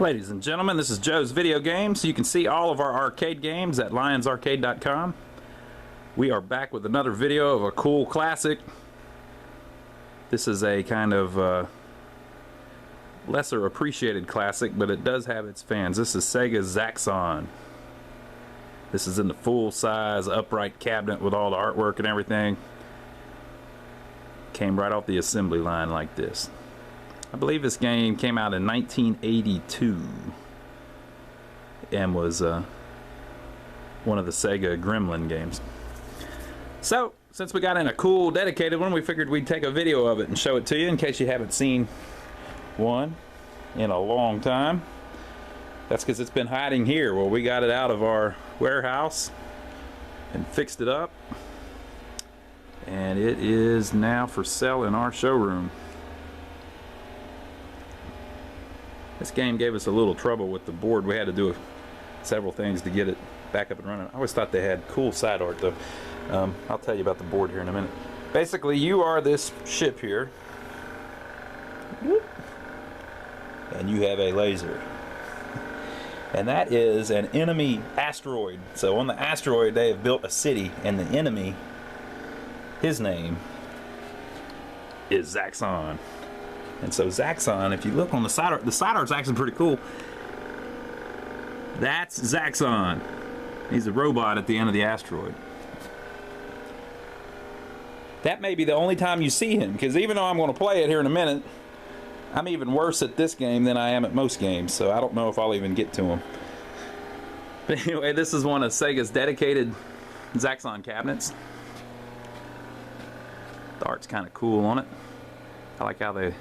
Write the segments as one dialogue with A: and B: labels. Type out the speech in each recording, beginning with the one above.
A: Ladies and gentlemen, this is Joe's Video Games. You can see all of our arcade games at lionsarcade.com. We are back with another video of a cool classic. This is a kind of lesser appreciated classic, but it does have its fans. This is Sega's Zaxxon. This is in the full-size upright cabinet with all the artwork and everything. Came right off the assembly line like this. I believe this game came out in 1982 and was one of the Sega Gremlin games. So, since we got in a cool dedicated one, we figured we'd take a video of it and show it to you in case you haven't seen one in a long time. That's because it's been hiding here. Well, we got it out of our warehouse and fixed it up, and it is now for sale in our showroom. This game gave us a little trouble with the board. We had to do several things to get it back up and running. I always thought they had cool side art though. I'll tell you about the board here in a minute. Basically, you are this ship here, and you have a laser. And that is an enemy asteroid. So on the asteroid they have built a city, and the enemy, his name is Zaxxon. And so Zaxxon, if you look on the side art's actually pretty cool. That's Zaxxon. He's a robot at the end of the asteroid. That may be the only time you see him, because even though I'm going to play it here in a minute, I'm even worse at this game than I am at most games, so I don't know if I'll even get to him. But anyway, this is one of Sega's dedicated Zaxxon cabinets. The art's kind of cool on it. I like how they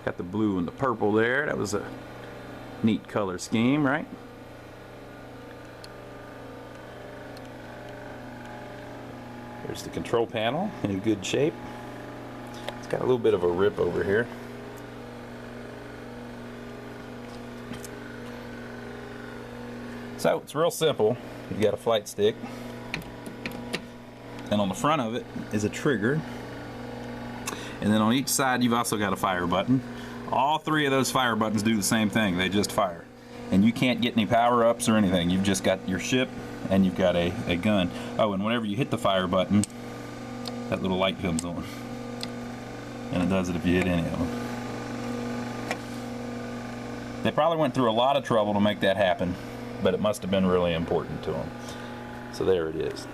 A: got the blue and the purple there. That was a neat color scheme, right? There's the control panel in good shape. It's got a little bit of a rip over here. So it's real simple. You got a flight stick, and on the front of it is a trigger, and then on each side you've also got a fire button. All three of those fire buttons do the same thing. They just fire, and you can't get any power-ups or anything. You've just got your ship and you've got a gun. Oh, and whenever you hit the fire button, that little light comes on, and it does it if you hit any of them. They probably went through a lot of trouble to make that happen, but it must have been really important to them. So there it is.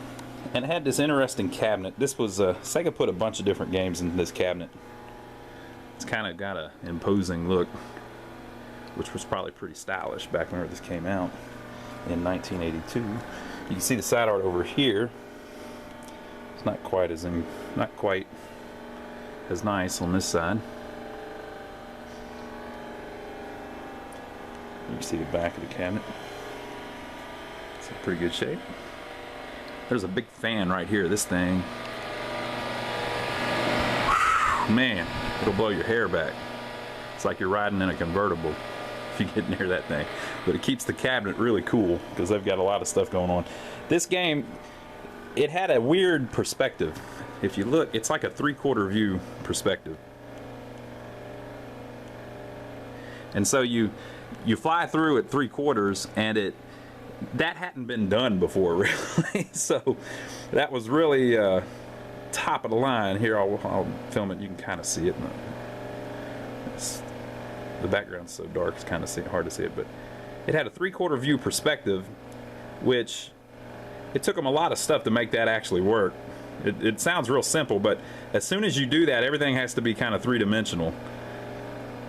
A: And it had this interesting cabinet. This was Sega put a bunch of different games in this cabinet. It's kind of got an imposing look, which was probably pretty stylish back whenever this came out in 1982. You can see the side art over here. It's not quite as nice on this side. You can see the back of the cabinet. It's in pretty good shape. There's a big fan right here. This thing, man, it'll blow your hair back. It's like you're riding in a convertible if you get near that thing. But it keeps the cabinet really cool because they've got a lot of stuff going on. This game, it had a weird perspective. If you look, it's like a 3/4 view perspective. And so you fly through at 3/4, and that hadn't been done before, really. So that was really top of the line. Here, I'll film it. You can kind of see it. The background's so dark, it's kind of hard to see it. But it had a 3/4 view perspective, which it took them a lot of stuff to make that actually work. It sounds real simple, but as soon as you do that, everything has to be kind of three-dimensional,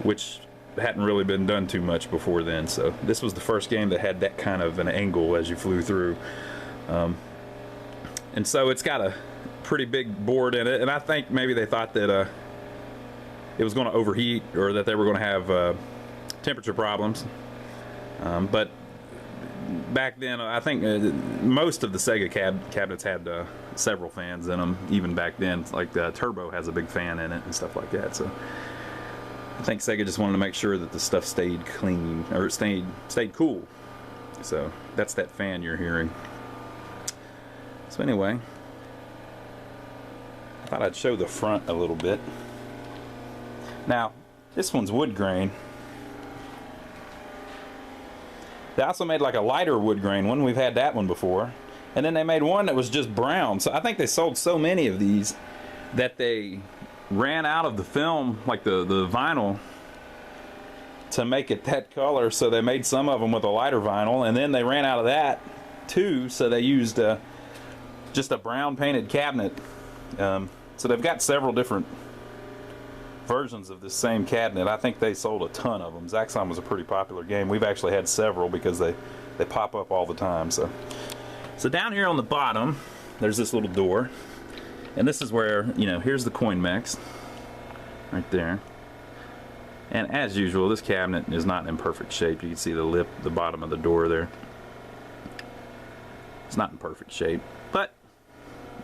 A: which hadn't really been done too much before then. So this was the first game that had that kind of an angle as you flew through, and so it's got a pretty big board in it, and I think maybe they thought that it was going to overheat, or that they were going to have temperature problems, but back then I think most of the Sega cabinets had several fans in them. Even back then, like the Turbo has a big fan in it and stuff like that. So I think Sega just wanted to make sure that the stuff stayed clean, or stayed cool. So that's that fan you're hearing. So anyway, I thought I'd show the front a little bit. Now, this one's wood grain, They also made like a lighter wood grain one. We've had that one before. And then they made one that was just brown. So I think they sold so many of these that they ran out of the film, like the vinyl, to make it that color. So they made some of them with a lighter vinyl, and then they ran out of that too, so they used just a brown painted cabinet. So they've got several different versions of this same cabinet. I think they sold a ton of them. Zaxxon was a pretty popular game. We've actually had several because they pop up all the time. So down here on the bottom, there's this little door, and this is where, you know, here's the coin mechs right there. And as usual, this cabinet is not in perfect shape. You can see the lip, the bottom of the door there. It's not in perfect shape, but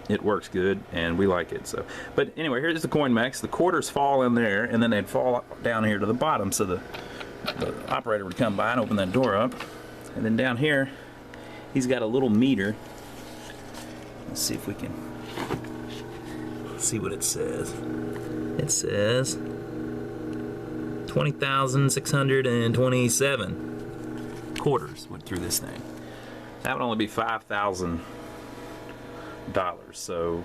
A: it works good and we like it. So, but anyway, here's the coin mechs. The quarters fall in there, and then they'd fall down here to the bottom, so the operator would come by and open that door up. And then down here, he's got a little meter. Let's see if we can see what it says. It says 20,627 quarters went through this thing. That would only be $5,000. So,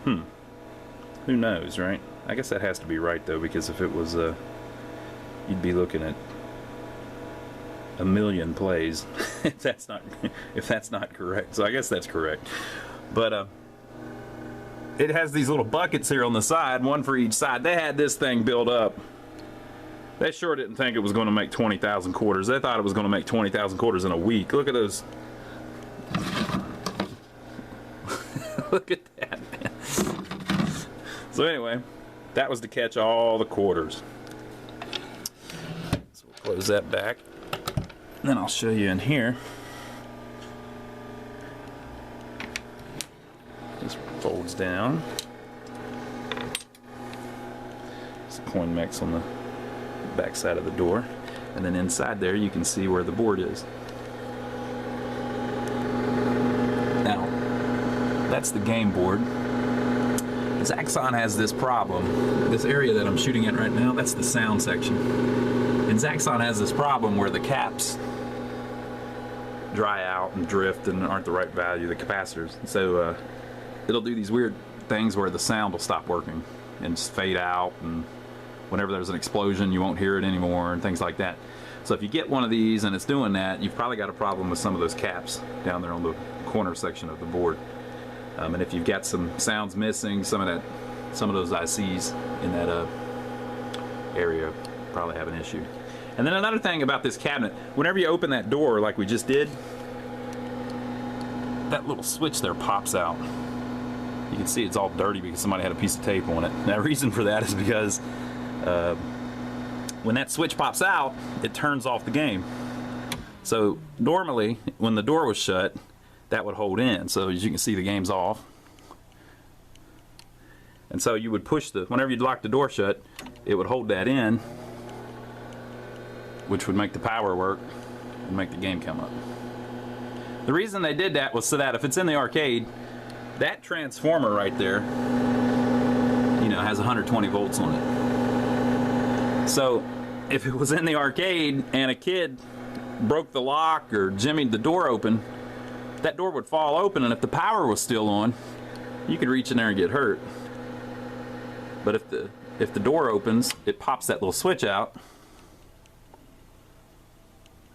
A: who knows, right? I guess that has to be right though, because if it was, you'd be looking at a million plays if that's not correct. So I guess that's correct. But it has these little buckets here on the side, one for each side. They had this thing built up. They sure didn't think it was going to make 20,000 quarters. They thought it was going to make 20,000 quarters in a week. Look at those. Look at that, man. So anyway, that was to catch all the quarters. So we'll close that back. And then I'll show you in here. This folds down. There's the coin mechs on the back side of the door. And then inside there you can see where the board is. Now, that's the game board. Zaxxon has this problem. This area that I'm shooting at right now, that's the sound section. And Zaxxon has this problem where the caps dry out and drift and aren't the right value, the capacitors. So it'll do these weird things where the sound will stop working and just fade out, and whenever there's an explosion you won't hear it anymore and things like that. So if you get one of these and it's doing that, you've probably got a problem with some of those caps down there on the corner section of the board. And if you've got some sounds missing, some of those ICs in that area probably have an issue. And then another thing about this cabinet, whenever you open that door like we just did, that little switch there pops out. You can see it's all dirty because somebody had a piece of tape on it. Now the reason for that is because when that switch pops out, it turns off the game. So normally when the door was shut, that would hold in. So as you can see, the game's off. And so you would push whenever you'd lock the door shut, it would hold that in, which would make the power work and make the game come up. The reason they did that was so that if it's in the arcade, that transformer right there, you know, has 120 volts on it. So if it was in the arcade and a kid broke the lock or jimmied the door open, that door would fall open, and if the power was still on, you could reach in there and get hurt. But if the door opens, it pops that little switch out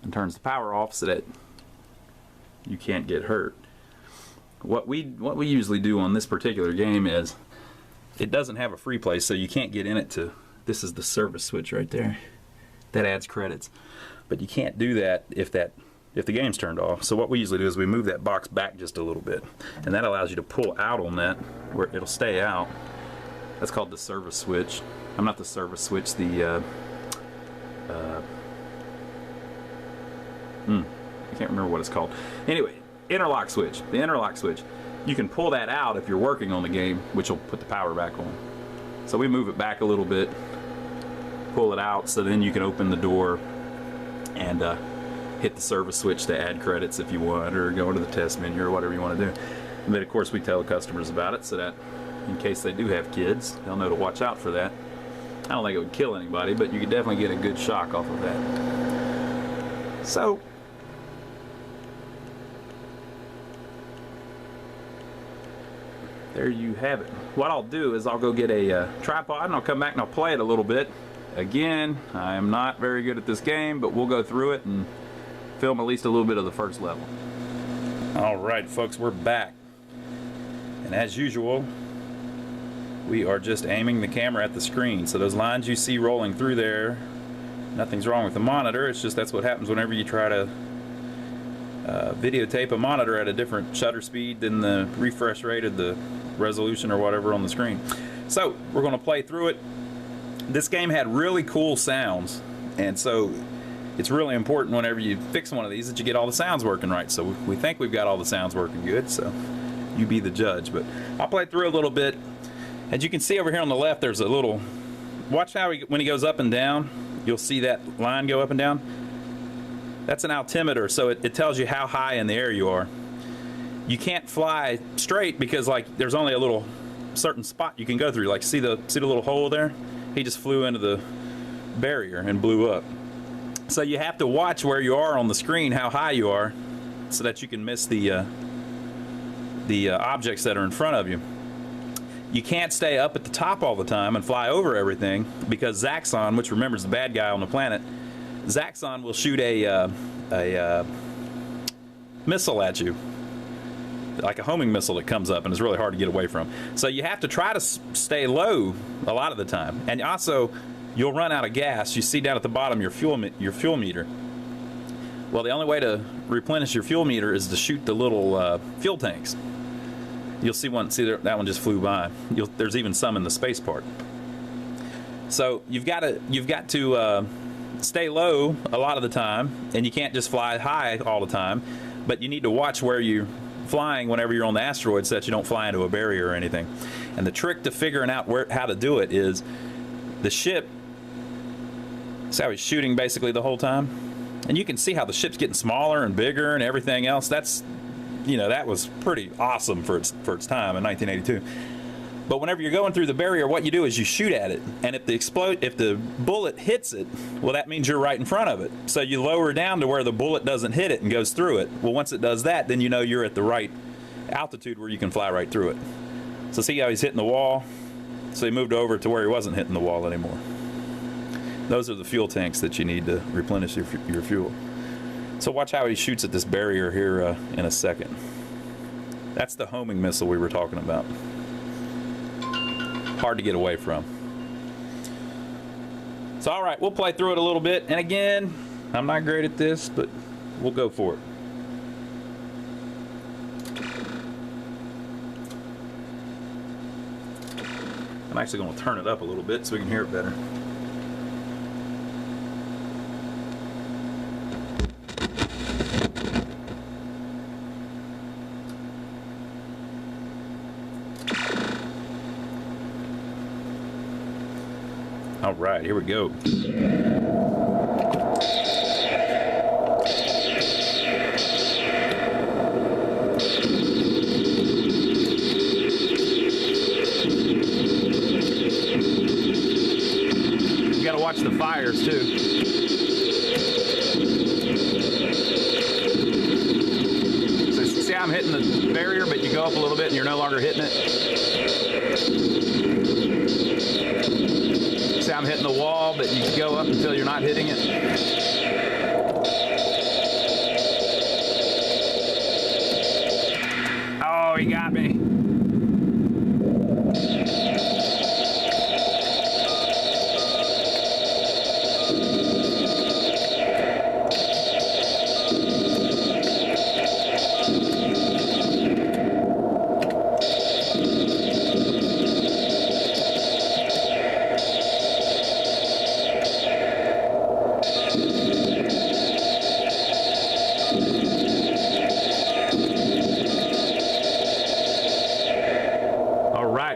A: and turns the power off so that you can't get hurt. What we usually do on this particular game is, it doesn't have a free play, so you can't get in it to, this is the service switch right there. That adds credits. But you can't do that if the game's turned off. So what we usually do is we move that box back just a little bit, and that allows you to pull out on that where it'll stay out. That's called the service switch. I'm not the service switch, I can't remember what it's called. Anyway, interlock switch. The interlock switch. You can pull that out if you're working on the game, which will put the power back on. So we move it back a little bit, pull it out, so then you can open the door and hit the service switch to add credits if you want, or go into the test menu or whatever you want to do. And then of course we tell the customers about it so that in case they do have kids, they'll know to watch out for that. I don't think it would kill anybody, but you could definitely get a good shock off of that. So there you have it. What I'll do is I'll go get a tripod and I'll come back and I'll play it a little bit. Again, I am not very good at this game, but we'll go through it and film at least a little bit of the first level. Alright folks, we're back. And as usual, we are just aiming the camera at the screen. So those lines you see rolling through there, nothing's wrong with the monitor. It's just that's what happens whenever you try to videotape a monitor at a different shutter speed than the refresh rate of the resolution or whatever on the screen. So we're going to play through it. This game had really cool sounds, and so it's really important whenever you fix one of these that you get all the sounds working right. So we think we've got all the sounds working good, so you be the judge. But I'll play through a little bit. As you can see over here on the left, there's a little, watch how when he goes up and down, you'll see that line go up and down. That's an altimeter, so it tells you how high in the air you are. You can't fly straight because like there's only a little certain spot you can go through. Like see the little hole there? He just flew into the barrier and blew up. So you have to watch where you are on the screen, how high you are, so that you can miss the objects that are in front of you. You can't stay up at the top all the time and fly over everything because Zaxxon, which remembers the bad guy on the planet, Zaxxon will shoot a missile at you, like a homing missile that comes up and is really hard to get away from. So you have to try to stay low a lot of the time, and also you'll run out of gas. You see down at the bottom your fuel meter. Well, the only way to replenish your fuel meter is to shoot the little fuel tanks. You'll see one. See there, that one just flew by. There's even some in the space part. So you've got to stay low a lot of the time, and you can't just fly high all the time. But you need to watch where you're flying whenever you're on the asteroid so that you don't fly into a barrier or anything. And the trick to figuring out how to do it is the ship. See how he's shooting basically the whole time, and you can see how the ship's getting smaller and bigger and everything else. That's, you know, that was pretty awesome for its time in 1982. But whenever you're going through the barrier, what you do is you shoot at it, and if the bullet hits it, well, that means you're right in front of it. So you lower down to where the bullet doesn't hit it and goes through it. Well, once it does that, then you know you're at the right altitude where you can fly right through it. So see how he's hitting the wall? So he moved over to where he wasn't hitting the wall anymore. Those are the fuel tanks that you need to replenish your fuel. So watch how he shoots at this barrier here in a second. That's the homing missile we were talking about. Hard to get away from. So alright, we'll play through it a little bit, and again, I'm not great at this, but we'll go for it. I'm actually going to turn it up a little bit so we can hear it better. All right, here we go. You gotta watch the fires too. So see how I'm hitting the barrier, but you go up a little bit and you're no longer hitting it? See, I'm hitting the wall, but you go up until you're not hitting it. Oh, he got me.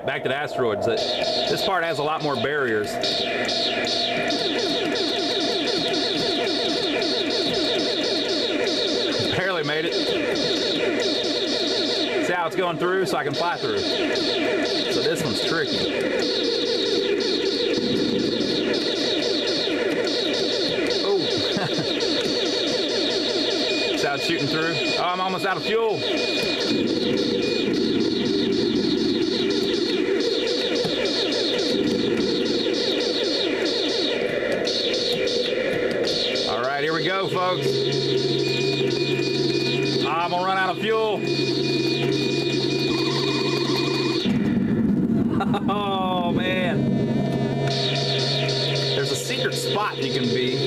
A: Back to the asteroids. This part has a lot more barriers. Barely made it. See how it's going through so I can fly through. So this one's tricky. Oh. it's shooting through. Oh, I'm almost out of fuel. All right, here we go, folks. I'm gonna run out of fuel. Oh, man. There's a secret spot you can be.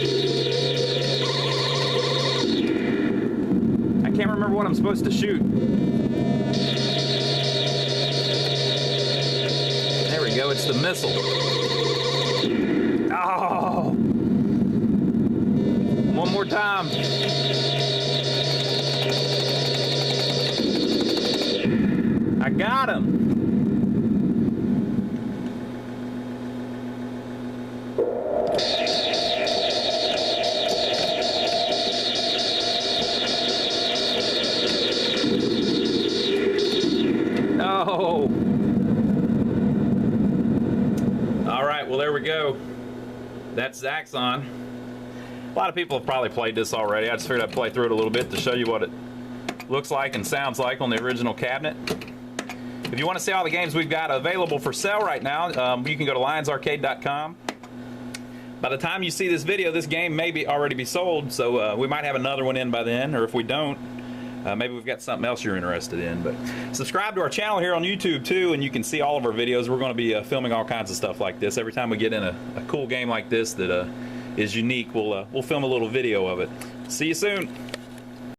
A: I can't remember what I'm supposed to shoot. There we go, it's the missile. Oh! One more time. I got him. Oh. All right, well, there we go. That's Zaxxon. A lot of people have probably played this already. I just figured I'd play through it a little bit to show you what it looks like and sounds like on the original cabinet. If you want to see all the games we've got available for sale right now, you can go to lionsarcade.com. By the time you see this video, this game may already be sold, so we might have another one in by then, or if we don't, maybe we've got something else you're interested in. But subscribe to our channel here on YouTube too, and you can see all of our videos. We're going to be filming all kinds of stuff like this. Every time we get in a cool game like this that is unique, we'll film a little video of it. See you soon.